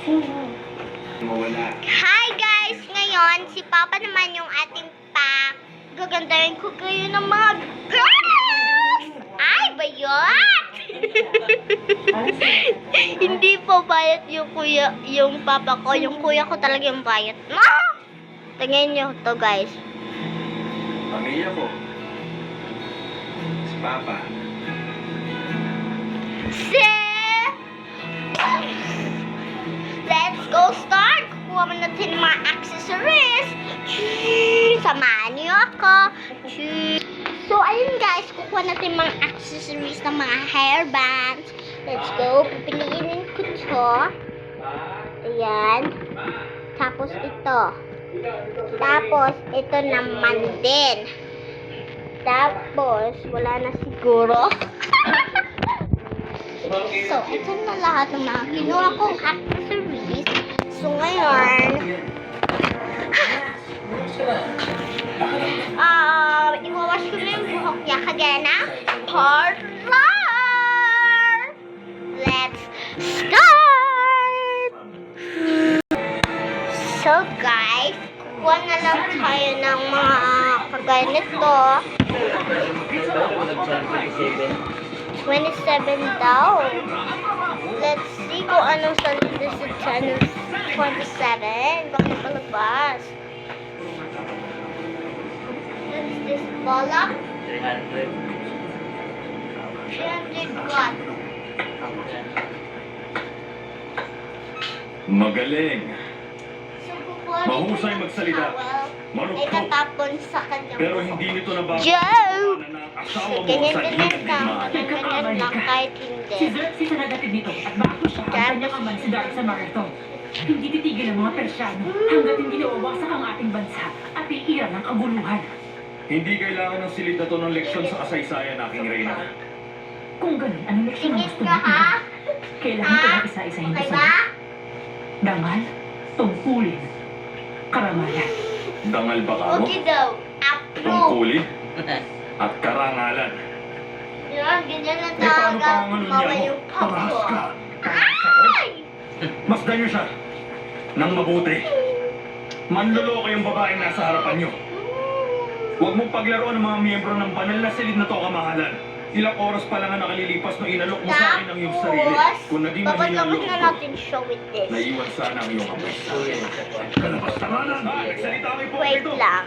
Mawala. Hi guys! Ngayon, si Papa naman yung ating gagandahin ko kayo ng mga girls! Ay, bayot! Hindi po bayot yung papa ko. Yung kuya ko talaga yung bayot. No! Tingnan nyo to guys. Pamilya ko. Si Papa. Let's go start! Kukuha mo natin yung mga accessories. Samahan niyo ako. So, ayun guys, kukuha natin mga accessories ng mga hairbands. Let's go. Pipiliin ko ito. Ayan. Tapos ito. Tapos, ito naman din. Tapos, wala na siguro. So, ito na lahat ng mga kinuha kong accessories. So, ngayon, iwawash ko na yung buhok niya kagaya ng parlor. Let's start! So, guys, kuha na lang tayo ng mga kagaya nito. 27 daw. Let's see kung anong salita sa channel 27. Bakit palabas? What's this? Bola? 300. 300 what? Magaling. So, kukuha Mahusay ng magsalita. towel. Marupok. Itatapon sa kanyang Pero buhok. hindi nito nabago. Joe! Na ang asawa mo Ganyan sa ganyan iyong lang. digmaan. Ganyan lang kahit Si hindi. Xerxes ang nagatid nito at bago siya ang kanyang aman si Darius sa marathon. Hindi titigil ang mga Persyano hanggat hindi nawawasak ang ating bansa at iiran ng kaguluhan. Hindi kailangan ng silid na to ng leksyon sa kasaysayan, aking reyna. Kung ganun, anong leksyon ang Tingin gusto ka mo? ha? Kailangan ko lang isa-isahin Okay sa ba? dangal, tungkulin, karamalan. Dangal ba ka mo? Okay daw. Approve. Tungkulin at karangalan. Yan, ganyan lang Eh, paano talaga. pa ang ano Kumawa niya mo? yung pop Parahas ko. ka. Parahas ako. Ay! Masdan niyo siya. Nang mabuti. Manluloko yung babaeng nasa harapan niyo. Huwag mong paglaruan ng mga miyembro ng banal na silid na to, kamahalan. Ilang oras pa lang ang nakalilipas nung inalok mo sa akin ang iyong sarili. Kung naging mahina ang Babaglamas loob na ko, natin siya with this. naiwan sana ang iyong amoy. Kalabas na nga lang. Nagsalita kami po Wait ito. lang.